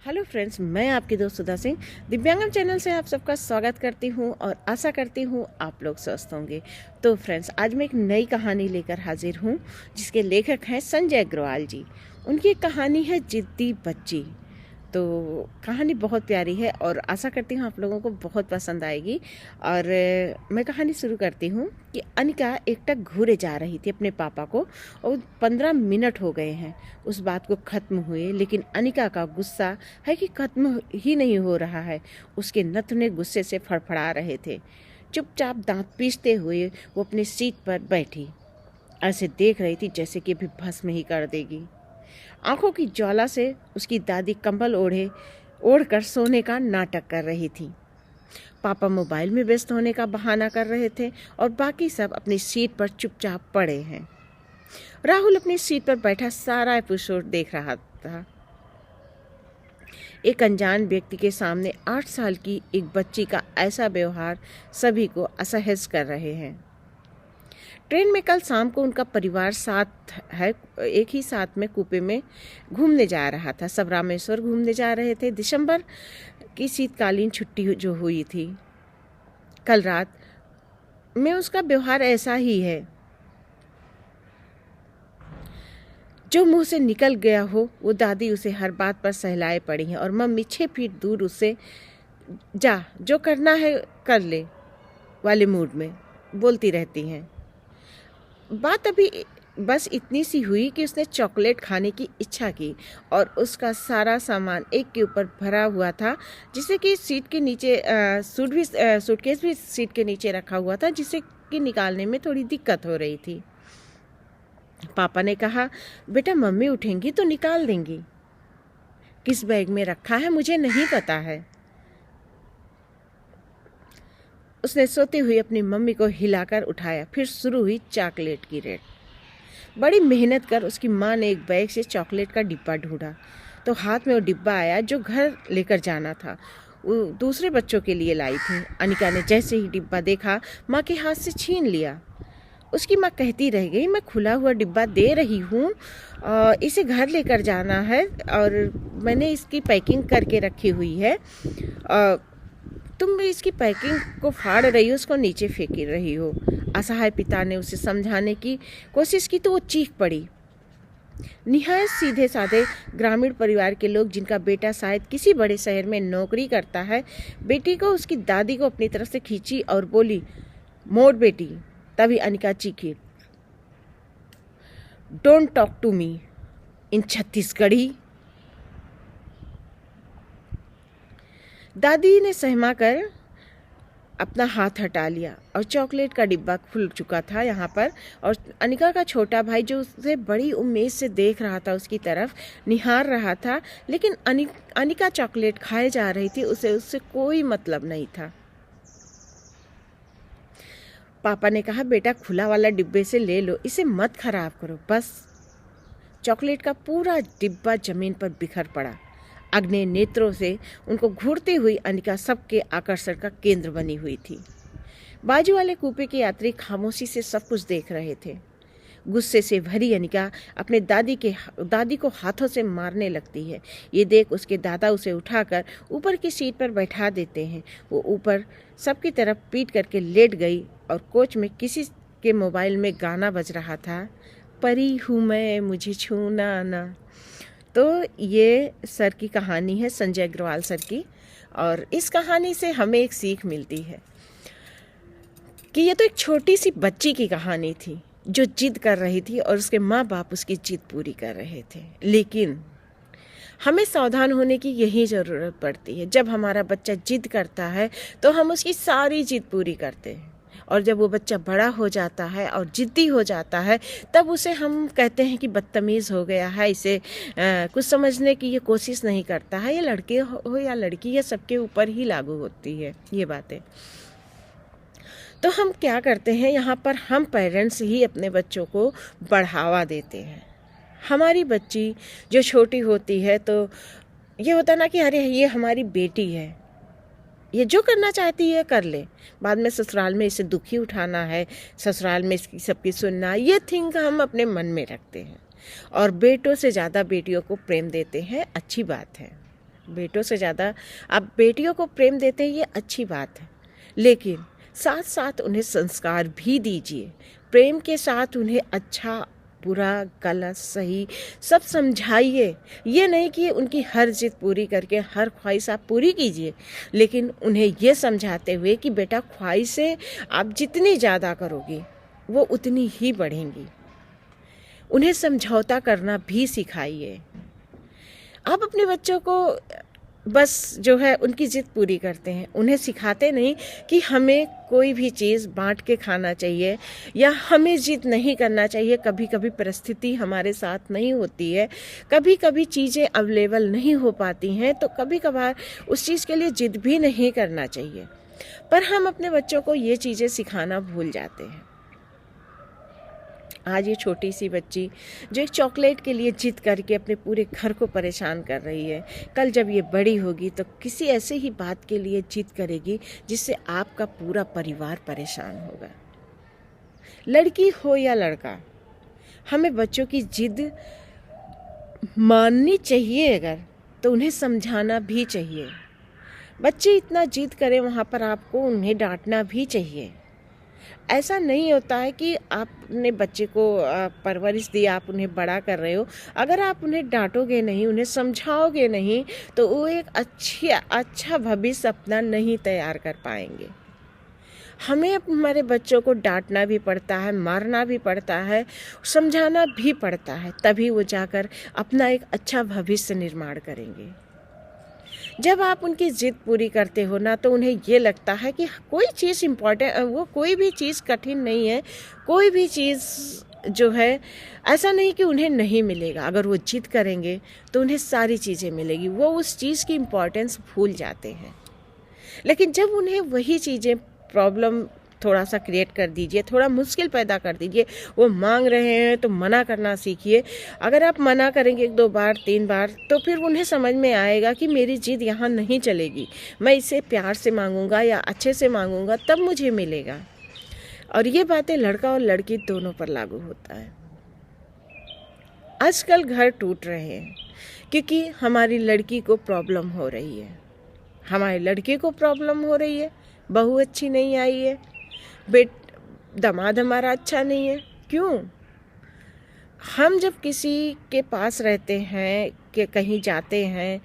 Hello friends, मैं आपकी दोस्त सुधा सिंह दिव्यांगम चैनल से आप सबका स्वागत करती हूं और आशा करती हूं आप लोग स्वस्थ होंगे। तो फ्रेंड्स, आज मैं एक नई कहानी लेकर हाजिर हूं जिसके लेखक हैं संजय अग्रवाल जी। उनकी कहानी है जिद्दी बच्ची। तो कहानी बहुत प्यारी है और आशा करती हूँ आप लोगों को बहुत पसंद आएगी। और मैं कहानी शुरू करती हूँ कि अनिका एकटक घूरे जा रही थी अपने पापा को और 15 मिनट हो गए हैं उस बात को ख़त्म हुए, लेकिन अनिका का गुस्सा है कि ख़त्म ही नहीं हो रहा है। उसके नथुने गुस्से से फड़फड़ा रहे थे। चुपचाप दांत पीसते हुए वो अपनी सीट पर बैठी ऐसे देख रही थी जैसे कि अभी भस्म ही कर देगी। आंखों की ज्वाला से उसकी दादी कंबल ओढ़कर सोने का नाटक कर रही थी। पापा मोबाइल में व्यस्त होने का बहाना कर रहे थे और बाकी सब अपनी सीट पर चुपचाप पड़े हैं। राहुल अपनी सीट पर बैठा सारा एपिसोड देख रहा था। एक अनजान व्यक्ति के सामने 8 साल की एक बच्ची का ऐसा व्यवहार सभी को असहज कर रहे हैं। ट्रेन में कल शाम को उनका परिवार साथ है एक ही साथ में कूपे में घूमने जा रहा था। सब रामेश्वर घूमने जा रहे थे। दिसंबर की शीतकालीन छुट्टी जो हुई थी, कल रात में उसका व्यवहार ऐसा ही है। जो मुंह से निकल गया हो वो दादी उसे हर बात पर सहलाए पड़ी हैं और मम्मी 6 फीट दूर उससे जा जो करना है कर ले वाले मूड में बोलती रहती हैं। बात अभी बस इतनी सी हुई कि उसने चॉकलेट खाने की इच्छा की और उसका सारा सामान एक के ऊपर भरा हुआ था, जिससे कि सीट के नीचे सूटकेस भी सीट के नीचे रखा हुआ था, जिसे कि निकालने में थोड़ी दिक्कत हो रही थी। पापा ने कहा, बेटा मम्मी उठेंगी तो निकाल देंगी। किस बैग में रखा है मुझे नहीं पता है। उसने सोती हुई अपनी मम्मी को हिलाकर उठाया। फिर शुरू हुई चॉकलेट की रेड। बड़ी मेहनत कर उसकी माँ ने एक बैग से चॉकलेट का डिब्बा ढूंढा तो हाथ में वो डिब्बा आया जो घर लेकर जाना था। वो दूसरे बच्चों के लिए लाई थी। अनिका ने जैसे ही डिब्बा देखा माँ के हाथ से छीन लिया। उसकी माँ कहती रह गई, मैं खुला हुआ डिब्बा दे रही हूँ, इसे घर लेकर जाना है और मैंने इसकी पैकिंग करके रखी हुई है। तुम इसकी पैकिंग को फाड़ रही हो, उसको नीचे फेंक रही हो। असहाय पिता ने उसे समझाने की कोशिश की तो वो चीख पड़ी। निहायत सीधे साधे ग्रामीण परिवार के लोग, जिनका बेटा शायद किसी बड़े शहर में नौकरी करता है, बेटी को उसकी दादी को अपनी तरफ से खींची और बोली, मोड़ बेटी। तभी अनिका चीखी, don't talk to me in Chhattisgarhi. दादी ने सहमा कर अपना हाथ हटा लिया और चॉकलेट का डिब्बा खुल चुका था यहाँ पर। और अनिका का छोटा भाई जो उसे बड़ी उम्मीद से देख रहा था, उसकी तरफ निहार रहा था, लेकिन अनिका चॉकलेट खाए जा रही थी, उसे उससे कोई मतलब नहीं था। पापा ने कहा, बेटा खुला वाला डिब्बे से ले लो, इसे मत खराब करो बस। चॉकलेट का पूरा डिब्बा जमीन पर बिखर पड़ा। अग्नि नेत्रों से उनको घूरती हुई अनिका सबके आकर्षण का केंद्र बनी हुई थी। बाजू वाले कूपे के यात्री खामोशी से सब कुछ देख रहे थे। गुस्से से भरी अनिका अपने दादी को हाथों से मारने लगती है। ये देख उसके दादा उसे उठाकर ऊपर की सीट पर बैठा देते हैं। वो ऊपर सबकी तरफ पीट करके लेट गई और कोच में किसी के मोबाइल में गाना बज रहा था, परी हूँ मैं मुझे छूना ना। तो ये सर की कहानी है, संजय अग्रवाल सर की। और इस कहानी से हमें एक सीख मिलती है कि ये तो एक छोटी सी बच्ची की कहानी थी जो जिद कर रही थी और उसके माँ बाप उसकी जिद पूरी कर रहे थे। लेकिन हमें सावधान होने की यही ज़रूरत पड़ती है। जब हमारा बच्चा जिद करता है तो हम उसकी सारी जिद पूरी करते हैं, और जब वो बच्चा बड़ा हो जाता है और जिद्दी हो जाता है तब उसे हम कहते हैं कि बदतमीज़ हो गया है, इसे कुछ समझने की ये कोशिश नहीं करता है। ये लड़के हो या लड़की, ये सबके ऊपर ही लागू होती है ये बातें। तो हम क्या करते हैं यहाँ पर, हम पेरेंट्स ही अपने बच्चों को बढ़ावा देते हैं। हमारी बच्ची जो छोटी होती है तो ये होता ना कि अरे ये हमारी बेटी है, ये जो करना चाहती है कर ले। बाद में ससुराल में इसे दुखी उठाना है, ससुराल में इसकी सबकी सुनना, ये थिंक हम अपने मन में रखते हैं और बेटों से ज़्यादा बेटियों को प्रेम देते हैं। अच्छी बात है, बेटों से ज़्यादा आप बेटियों को प्रेम देते हैं, ये अच्छी बात है, लेकिन साथ साथ उन्हें संस्कार भी दीजिए। प्रेम के साथ उन्हें अच्छा बुरा गलत सही सब समझाइए। ये नहीं कि उनकी हर जिद पूरी करके हर ख्वाहिश आप पूरी कीजिए, लेकिन उन्हें ये समझाते हुए कि बेटा ख्वाहिशें आप जितनी ज़्यादा करोगी वो उतनी ही बढ़ेंगी। उन्हें समझौता करना भी सिखाइए। आप अपने बच्चों को बस जो है उनकी जिद पूरी करते हैं, उन्हें सिखाते नहीं कि हमें कोई भी चीज़ बांट के खाना चाहिए या हमें जिद नहीं करना चाहिए। कभी कभी परिस्थिति हमारे साथ नहीं होती है, कभी कभी चीज़ें अवेलेबल नहीं हो पाती हैं, तो कभी कभार उस चीज़ के लिए जिद भी नहीं करना चाहिए। पर हम अपने बच्चों को ये चीज़ें सिखाना भूल जाते हैं। आज ये छोटी सी बच्ची जो एक चॉकलेट के लिए जिद करके अपने पूरे घर को परेशान कर रही है, कल जब ये बड़ी होगी तो किसी ऐसे ही बात के लिए जिद करेगी जिससे आपका पूरा परिवार परेशान होगा। लड़की हो या लड़का, हमें बच्चों की जिद माननी चाहिए, अगर तो उन्हें समझाना भी चाहिए। बच्चे इतना जिद करें वहाँ पर आपको उन्हें डांटना भी चाहिए। ऐसा नहीं होता है कि आपने बच्चे को परवरिश दी, आप उन्हें बड़ा कर रहे हो, अगर आप उन्हें डांटोगे नहीं, उन्हें समझाओगे नहीं, तो वो एक अच्छा भविष्य अपना नहीं तैयार कर पाएंगे। हमें हमारे बच्चों को डांटना भी पड़ता है, मारना भी पड़ता है, समझाना भी पड़ता है, तभी वो जाकर अपना एक अच्छा भविष्य निर्माण करेंगे। जब आप उनकी ज़िद पूरी करते हो ना, तो उन्हें ये लगता है कि कोई चीज़ इम्पॉर्टेंट, वो कोई भी चीज़ कठिन नहीं है, कोई भी चीज़ जो है ऐसा नहीं कि उन्हें नहीं मिलेगा। अगर वो जिद करेंगे तो उन्हें सारी चीज़ें मिलेगी, वो उस चीज़ की इम्पॉर्टेंस भूल जाते हैं। लेकिन जब उन्हें वही चीज़ें प्रॉब्लम थोड़ा सा क्रिएट कर दीजिए, थोड़ा मुश्किल पैदा कर दीजिए, वो मांग रहे हैं तो मना करना सीखिए। अगर आप मना करेंगे 1-2 बार 3 बार, तो फिर उन्हें समझ में आएगा कि मेरी जिद यहाँ नहीं चलेगी, मैं इसे प्यार से मांगूंगा या अच्छे से मांगूंगा तब मुझे मिलेगा। और ये बातें लड़का और लड़की दोनों पर लागू होता है। आजकल घर टूट रहे हैं क्योंकि हमारी लड़की को प्रॉब्लम हो रही है, हमारे लड़के को प्रॉब्लम हो रही है, बहू अच्छी नहीं आई है, दामाद हमारा अच्छा नहीं है। क्यों? हम जब किसी के पास रहते हैं कि कहीं जाते हैं,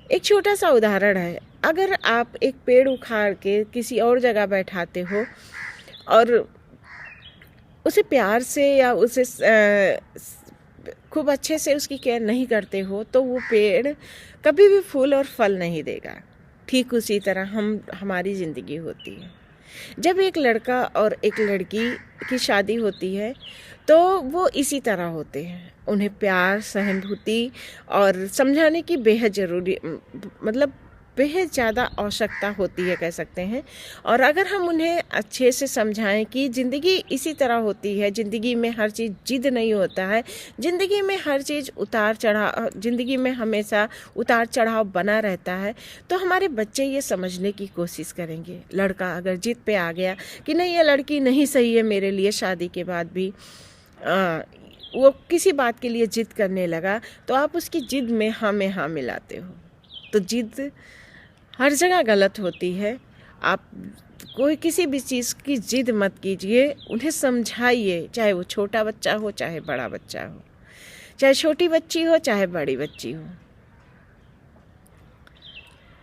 एक छोटा सा उदाहरण है, अगर आप एक पेड़ उखाड़ के किसी और जगह बैठाते हो और उसे प्यार से या उसे खूब अच्छे से उसकी केयर नहीं करते हो, तो वो पेड़ कभी भी फूल और फल नहीं देगा। ठीक उसी तरह हमारी ज़िंदगी होती है। जब एक लड़का और एक लड़की की शादी होती है तो वो इसी तरह होते हैं। उन्हें प्यार, सहानुभूति और समझाने की बेहद ज़रूरी, मतलब बेहद ज़्यादा आवश्यकता होती है, कह सकते हैं। और अगर हम उन्हें अच्छे से समझाएं कि ज़िंदगी इसी तरह होती है, ज़िंदगी में हर चीज़ जिद नहीं होता है, ज़िंदगी में हर चीज़ ज़िंदगी में हमेशा उतार चढ़ाव बना रहता है, तो हमारे बच्चे ये समझने की कोशिश करेंगे। लड़का अगर जिद पे आ गया कि नहीं ये लड़की नहीं सही है मेरे लिए, शादी के बाद भी वो किसी बात के लिए जिद करने लगा, तो आप उसकी जिद में हाँ मिलाते हो। तो जिद हर जगह गलत होती है। आप कोई किसी भी चीज़ की जिद मत कीजिए, उन्हें समझाइए, चाहे वो छोटा बच्चा हो चाहे बड़ा बच्चा हो, चाहे छोटी बच्ची हो चाहे बड़ी बच्ची हो।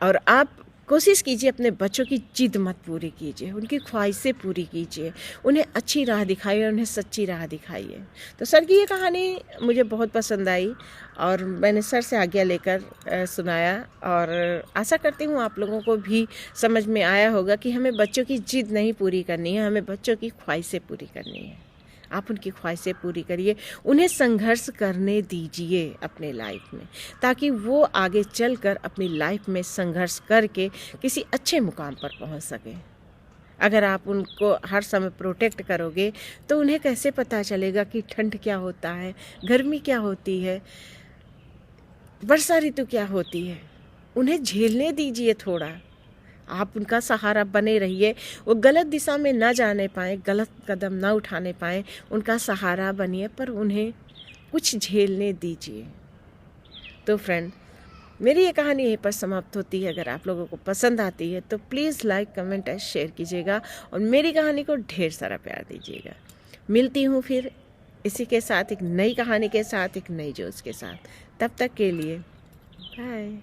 और आप कोशिश कीजिए अपने बच्चों की जिद मत पूरी कीजिए, उनकी ख्वाहिशें पूरी कीजिए, उन्हें अच्छी राह दिखाइए, उन्हें सच्ची राह दिखाइए। तो सर की ये कहानी मुझे बहुत पसंद आई और मैंने सर से आज्ञा लेकर सुनाया, और आशा करती हूँ आप लोगों को भी समझ में आया होगा कि हमें बच्चों की जिद नहीं पूरी करनी है, हमें बच्चों की ख्वाहिशें पूरी करनी है। आप उनकी ख्वाहिशें पूरी करिए, उन्हें संघर्ष करने दीजिए अपने लाइफ में, ताकि वो आगे चलकर अपनी लाइफ में संघर्ष करके किसी अच्छे मुकाम पर पहुंच सके। अगर आप उनको हर समय प्रोटेक्ट करोगे तो उन्हें कैसे पता चलेगा कि ठंड क्या होता है, गर्मी क्या होती है, वर्षा ऋतु क्या होती है। उन्हें झेलने दीजिए थोड़ा, आप उनका सहारा बने रहिए। वो गलत दिशा में ना जाने पाए, गलत कदम ना उठाने पाए, उनका सहारा बनिए, पर उन्हें कुछ झेलने दीजिए। तो फ्रेंड, मेरी ये कहानी यहीं पर समाप्त होती है। अगर आप लोगों को पसंद आती है तो प्लीज़ लाइक, कमेंट और शेयर कीजिएगा और मेरी कहानी को ढेर सारा प्यार दीजिएगा। मिलती हूँ फिर इसी के साथ, एक नई कहानी के साथ, एक नई जोश के साथ। तब तक के लिए बाय।